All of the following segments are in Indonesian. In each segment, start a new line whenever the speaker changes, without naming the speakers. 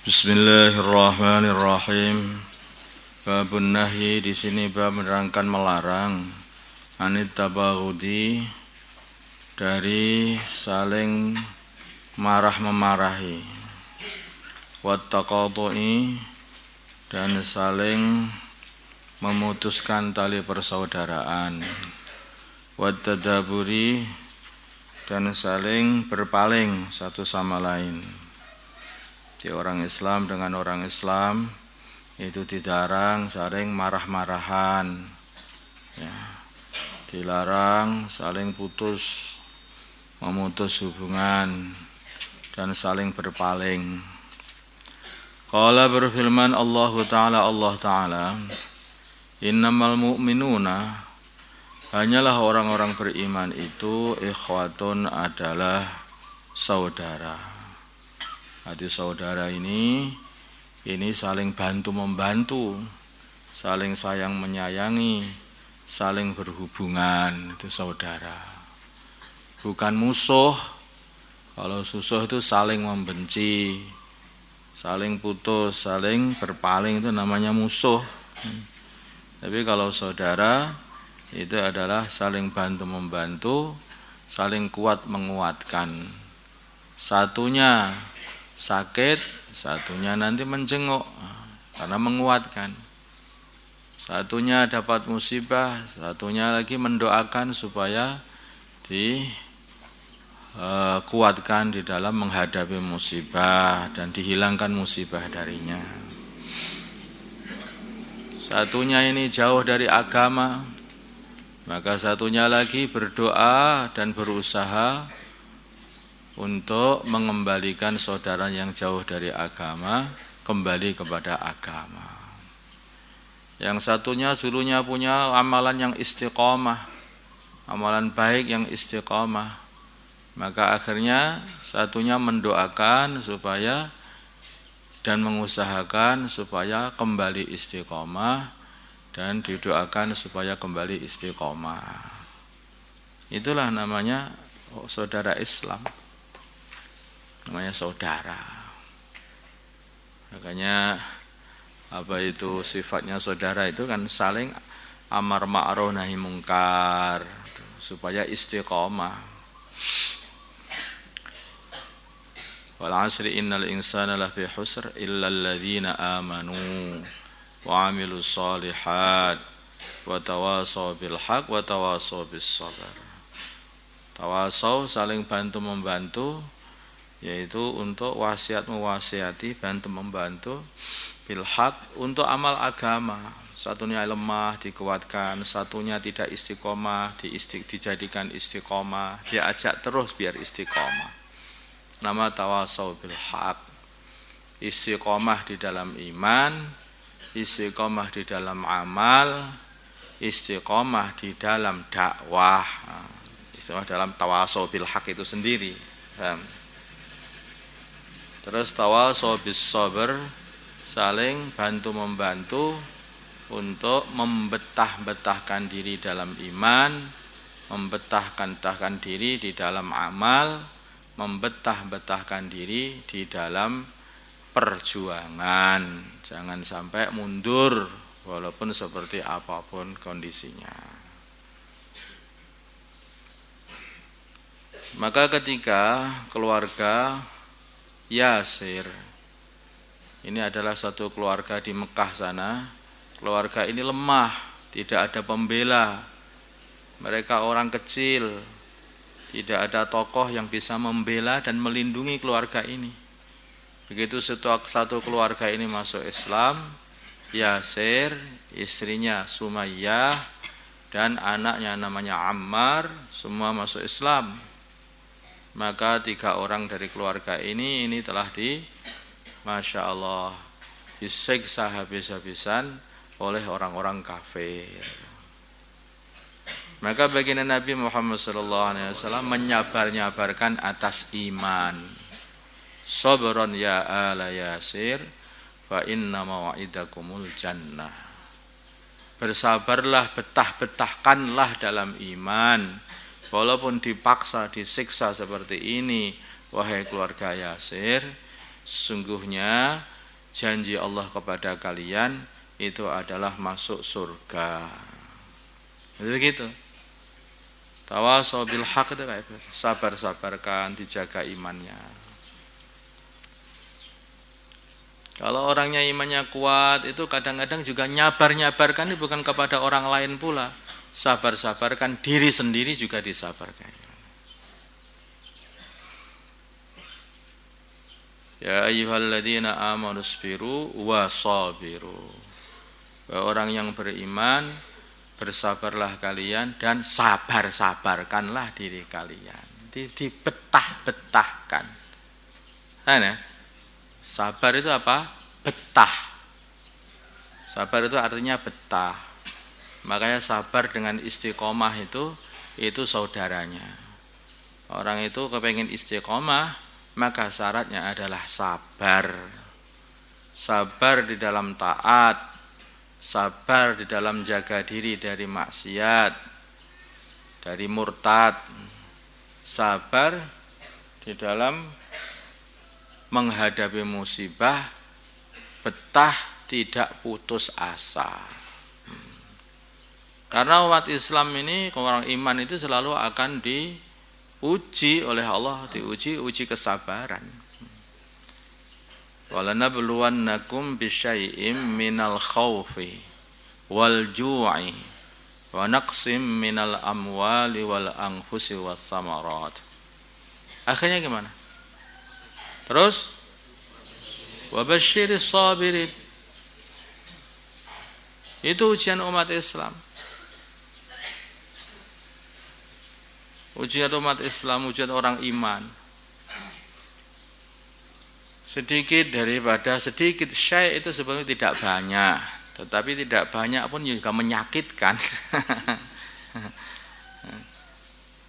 Bismillahirrahmanirrahim. Babun nahyi di sini bab menerangkan melarang anit tabaghudi dari saling marah-memarahi, wat taqatu'i dan saling memutuskan tali persaudaraan, wat tadaburi dan saling berpaling satu sama lain. Di orang Islam dengan orang Islam itu dilarang saling marah-marahan, ya. Dilarang saling memutus hubungan dan saling berpaling. Qala berfirman Allah Ta'ala, innamal mu'minuna, hanyalah orang-orang beriman itu ikhwatun adalah saudara. Hati saudara ini saling bantu-membantu, saling sayang menyayangi, saling berhubungan, itu saudara. Bukan musuh. Kalau musuh itu saling membenci, saling putus, saling berpaling, itu namanya musuh. Tapi kalau saudara itu adalah saling bantu-membantu, saling kuat menguatkan. Satunya sakit, satunya nanti menjenguk karena menguatkan. Satunya dapat musibah, satunya lagi mendoakan supaya dikuatkan di dalam menghadapi musibah dan dihilangkan musibah darinya. Satunya ini jauh dari agama, maka satunya lagi berdoa dan berusaha untuk mengembalikan saudara yang jauh dari agama kembali kepada agama. Yang satunya dulunya punya amalan yang istiqomah, amalan baik yang istiqomah, maka akhirnya satunya mendoakan supaya dan mengusahakan supaya kembali istiqomah dan didoakan supaya kembali istiqomah. Itulah namanya saudara Islam. Namanya saudara. Makanya apa itu sifatnya saudara itu kan saling amar ma'ruf nahi mungkar supaya istiqomah. Wal 'asri innal insana lafi khusr illa alladzina amanu wa 'amilus shalihat wa tawasaw bil haqq wa tawasaw bis sabr. Tawasaw saling bantu membantu, yaitu untuk wasiat mewasiati, bantu membantu, bil haq untuk amal agama. Satunya lemah dikuatkan, satunya tidak istiqomah dijadikan istiqomah, diajak terus biar istiqomah. Nama tawasau bil haq. Istiqomah di dalam iman, istiqomah di dalam amal, istiqomah di dalam dakwah. Istiqomah dalam tawasau bil haq itu sendiri. Terus tawasaw bis sabr, saling bantu-membantu untuk membetah-betahkan diri dalam iman, membetah-betahkan diri di dalam amal, membetah-betahkan diri di dalam perjuangan. Jangan sampai mundur walaupun seperti apapun kondisinya. Maka ketika keluarga Yasir, ini adalah satu keluarga di Mekah sana. Keluarga ini lemah, tidak ada pembela. Mereka orang kecil, tidak ada tokoh yang bisa membela dan melindungi keluarga ini. Begitu satu keluarga ini masuk Islam, Yasir, istrinya Sumayyah, dan anaknya namanya Ammar, semua masuk Islam. maka 3 orang dari keluarga ini telah Masya Allah disiksa habis-habisan oleh orang-orang kafir. Maka baginda Nabi Muhammad SAW menyabar-nyabarkan atas iman. Sabron ya ala Yasir fa inna maw'idakumul jannah. Bersabarlah, betah-betahkanlah dalam iman. Walaupun dipaksa, disiksa seperti ini, wahai keluarga Yasir, sesungguhnya janji Allah kepada kalian itu adalah masuk surga. Begitu. Tawasau bil haq itu kayak sabar-sabarkan, dijaga imannya. Kalau orangnya imannya kuat itu kadang-kadang juga nyabar-nyabarkan itu bukan kepada orang lain pula. Sabar-sabarkan diri sendiri juga disabarkan. Ya ayyuhalladzina amanu sabiru wasabiru. Orang yang beriman, bersabarlah kalian dan sabar-sabarkanlah diri kalian. Dibetah-betahkan. Nah, sabar itu apa? Betah. Sabar itu artinya betah. Makanya sabar dengan istiqomah itu saudaranya. Orang itu kepengen istiqomah, maka syaratnya adalah sabar. Sabar di dalam taat, sabar di dalam jaga diri dari maksiat, dari murtad, sabar di dalam menghadapi musibah, betah tidak putus asa. Karena umat Islam ini, orang iman itu selalu akan diuji oleh Allah, diuji kesabaran. Walanabluwannakum bisyai'im minal khawfi wal ju'i wa naqsim minal amwali wal anfusi was samarat. Akhirnya gimana? Terus wabasyiris sabirin. Itu ujian umat Islam. Ujian umat Islam, ujian orang iman. Sedikit daripada sedikit syai' itu sebenarnya tidak banyak, tetapi tidak banyak pun juga menyakitkan.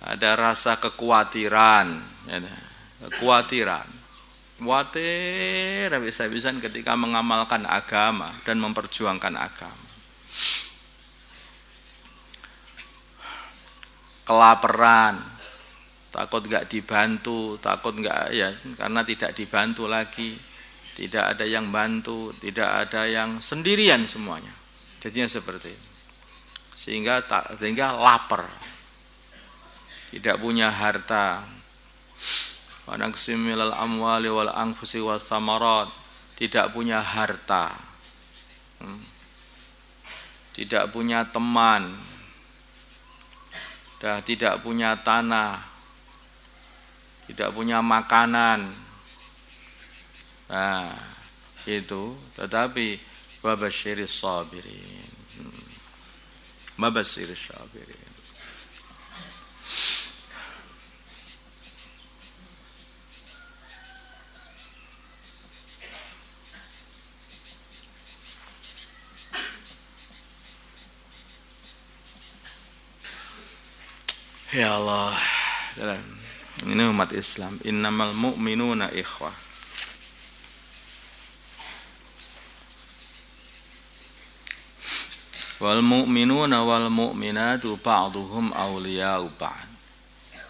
Ada rasa kekhawatiran, khawatir habis-habisan ketika mengamalkan agama dan memperjuangkan agama. Kelaparan, takut enggak dibantu, takut enggak ya karena tidak dibantu lagi, tidak ada yang bantu, tidak ada yang sendirian semuanya. Jadinya seperti itu. Sehingga lapar. Tidak punya harta. Wa naqsim minal amwali wal anfusi was samarat, tidak punya harta. Tidak punya teman. Tidak punya tanah, tidak punya makanan. Nah, itu. Tetapi wabasyiris sabirin. Wabasyiris sabirin. Ya Allah, ini umat Islam. Innamal mu'minuna ikhwah. Wal mu'minuna wal mu'minatu ba'duhum awliya'u ba'd.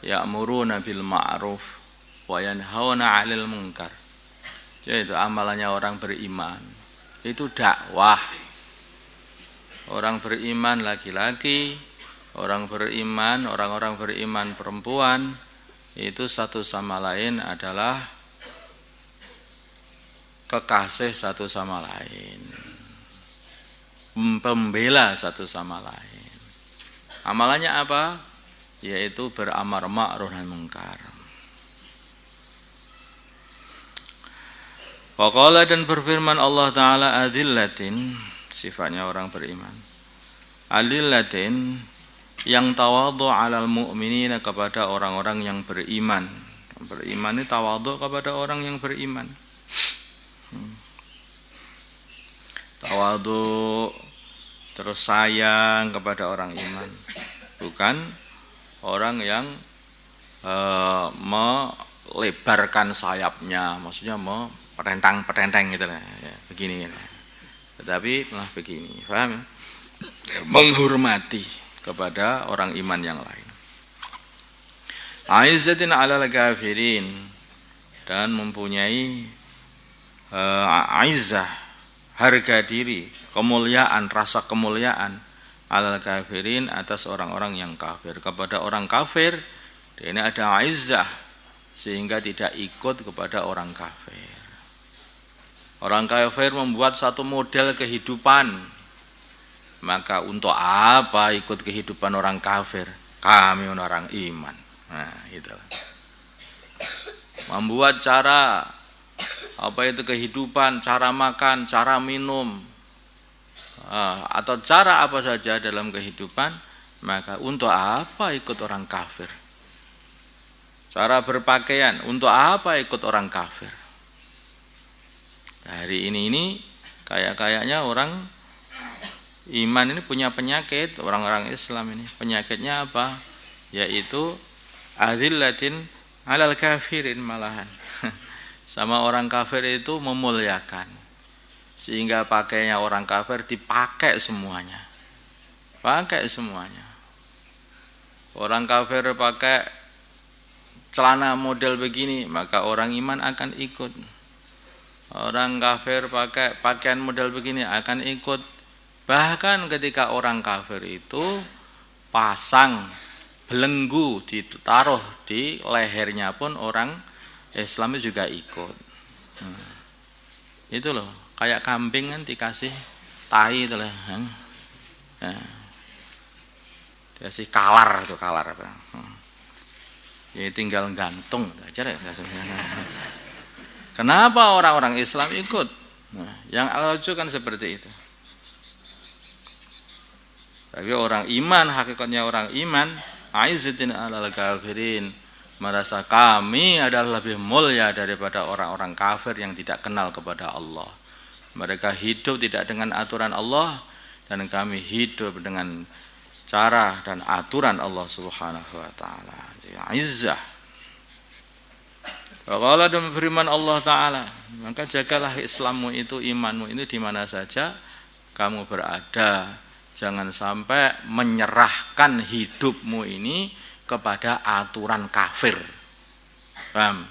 Ya'muruna bil ma'ruf wa yanhauna 'anil munkar. Jadi itu amalannya orang beriman. Itu dakwah. Orang beriman laki-laki, orang-orang beriman perempuan itu satu sama lain adalah kekasih satu sama lain, pembela satu sama lain. Amalannya apa? Yaitu beramar ma'ruf nahi munkar. Waqala dan berfirman Allah Ta'ala adillatin, sifatnya orang beriman. Adillatin yang tawadhu 'alal mu'minina kepada orang-orang yang beriman, Beriman ini tawadhu kepada orang yang beriman. Tawadhu terus sayang kepada orang iman, bukan orang yang melebarkan sayapnya, maksudnya mau petentang gitu lah, ya, begini gitu. Tetapi malah begini, paham ya? Menghormati kepada orang iman yang lain. Aizzatin 'alal kafirin, dan mempunyai aizzah, harga diri, kemuliaan, rasa kemuliaan 'alal kafirin, atas orang-orang yang kafir. Kepada orang kafir ini ada aizzah, sehingga tidak ikut kepada orang kafir. Orang kafir membuat satu model kehidupan, maka untuk apa ikut kehidupan orang kafir? Kami orang iman. Nah, itulah. Membuat cara apa itu kehidupan, cara makan, cara minum, atau cara apa saja dalam kehidupan, maka untuk apa ikut orang kafir? Cara berpakaian, untuk apa ikut orang kafir? Hari ini kayaknya orang iman ini punya penyakit, orang-orang Islam ini. Penyakitnya apa? Yaitu adzillatin 'alal kafirin, malahan. Sama orang kafir itu memuliakan. Sehingga pakainya orang kafir dipakai semuanya. Pakai semuanya. Orang kafir pakai celana model begini, maka orang iman akan ikut. Orang kafir pakai pakaian model begini akan ikut. Bahkan ketika orang kafir itu pasang belenggu ditaruh di lehernya pun orang Islam juga ikut. Itu loh, kayak kambing kan dikasih tai itu lah. Dikasih kalar itu, kalar apa. Ya tinggal gantung aja ya. Kenapa orang-orang Islam ikut? Nah, yang al-lucu kan seperti itu. Tapi orang iman, hakikatnya orang iman, aizzatin 'alal kafirin, merasa kami adalah lebih mulia daripada orang-orang kafir yang tidak kenal kepada Allah. Mereka hidup tidak dengan aturan Allah, dan kami hidup dengan cara dan aturan Allah Subhanahu wa taala. Izzah. Waqala, dan firman Allah Ta'ala, maka jagalah Islammu itu, imanmu itu di mana saja kamu berada. Jangan sampai menyerahkan hidupmu ini kepada aturan kafir. Paham?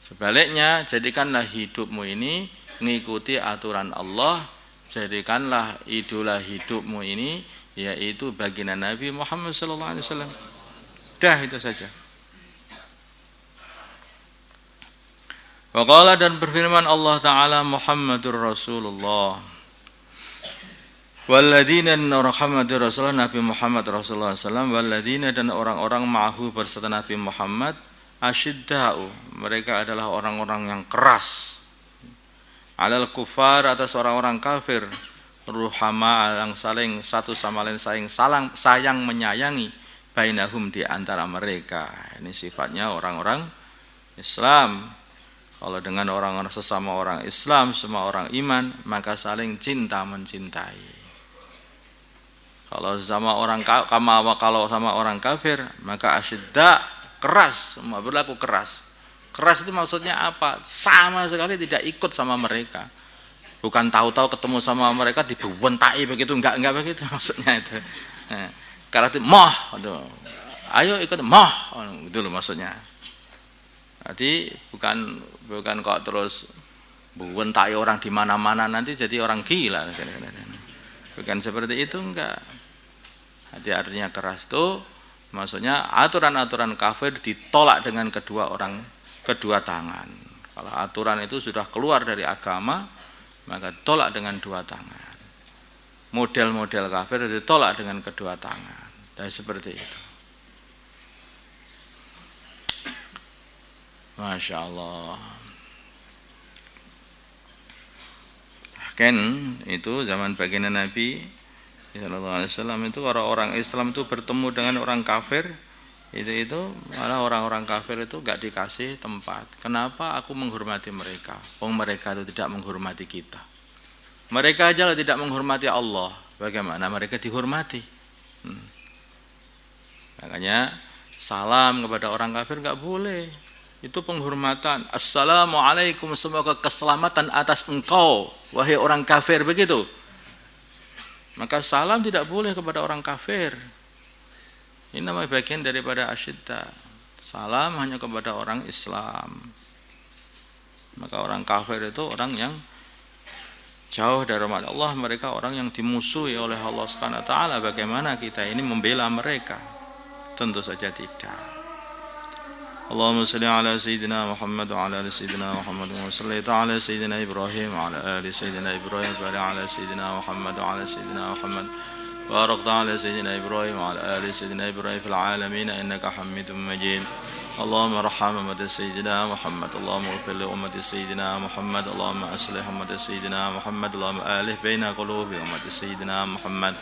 Sebaliknya, jadikanlah hidupmu ini mengikuti aturan Allah. Jadikanlah idola hidupmu ini yaitu baginda Nabi Muhammad SAW. Dah, itu saja. Waqala, dan berfirman Allah Ta'ala, Muhammadur Rasulullah. Walladzina, Muhammadur Rasulullah, Nabi Muhammad Rasulullah SAW. Walladzina, dan orang-orang ma'ahu berserta Nabi Muhammad, asyidda'u, mereka adalah orang-orang yang keras, alal kufar, atas orang-orang kafir, ruhama, yang saling satu sama lain sayang menyayangi, bainahum, di antara mereka. Ini sifatnya orang-orang Islam. Kalau dengan orang-orang sesama orang Islam, semua orang iman, maka saling cinta mencintai. Kalau sama orang kafir, maka asyidda, keras, semua berlaku keras. Keras itu maksudnya apa? Sama sekali tidak ikut sama mereka. Bukan tahu-tahu ketemu sama mereka dibentai begitu, enggak begitu maksudnya itu. Karena itu ayo ikut itu loh maksudnya. Jadi bukan kok terus bentai orang di mana-mana nanti jadi orang gila. Bukan seperti itu, enggak. Jadi artinya keras itu maksudnya aturan-aturan kafir ditolak dengan kedua tangan. Kalau aturan itu sudah keluar dari agama, maka tolak dengan dua tangan. Model-model kafir ditolak dengan kedua tangan. Dan seperti itu. Masya Allah. Bahkan itu zaman baginda Nabi Sallallahu Alaihi Wasallam itu orang-orang Islam itu bertemu dengan orang kafir, Itu malah orang-orang kafir itu gak dikasih tempat. Kenapa aku menghormati mereka? Mereka itu tidak menghormati kita. Mereka aja tidak menghormati Allah. Bagaimana mereka dihormati? Makanya salam kepada orang kafir gak boleh. Itu penghormatan. Assalamualaikum, semoga keselamatan atas engkau, wahai orang kafir, begitu. Maka salam tidak boleh kepada orang kafir. Ini namanya bagian daripada asyidda. Salam hanya kepada orang Islam. Maka orang kafir itu orang yang jauh dari rahmat Allah. Mereka orang yang dimusuhi oleh Allah Subhanahu wa taala. Bagaimana kita ini membela mereka? Tentu saja tidak. Allahumma salli ala sayyidina Muhammad wa ala ali sayyidina Muhammad wa salli ala sayyidina Ibrahim wa ala ali sayyidina Ibrahim wa ala sayyidina Muhammad wa ala sayyidina Muhammad. بارك على سيدنا إبراهيم وعلى آل سيدنا إبراهيم في العالمين إنك حميد مجيد اللهم ارحم أمة سيدنا محمد اللهم اغفر لأمة سيدنا محمد اللهم أصلح أمة سيدنا محمد اللهم آلف بين قلوب أمة سيدنا محمد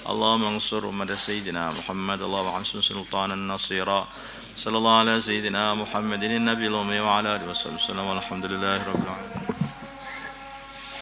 اللهم انصر أمة سيدنا محمد اللهم انصر سلطانا نصيرا صلى الله على سيدنا محمد النبي الأمي وعلى آله وصحبه وسلم والحمد لله رب العالمين.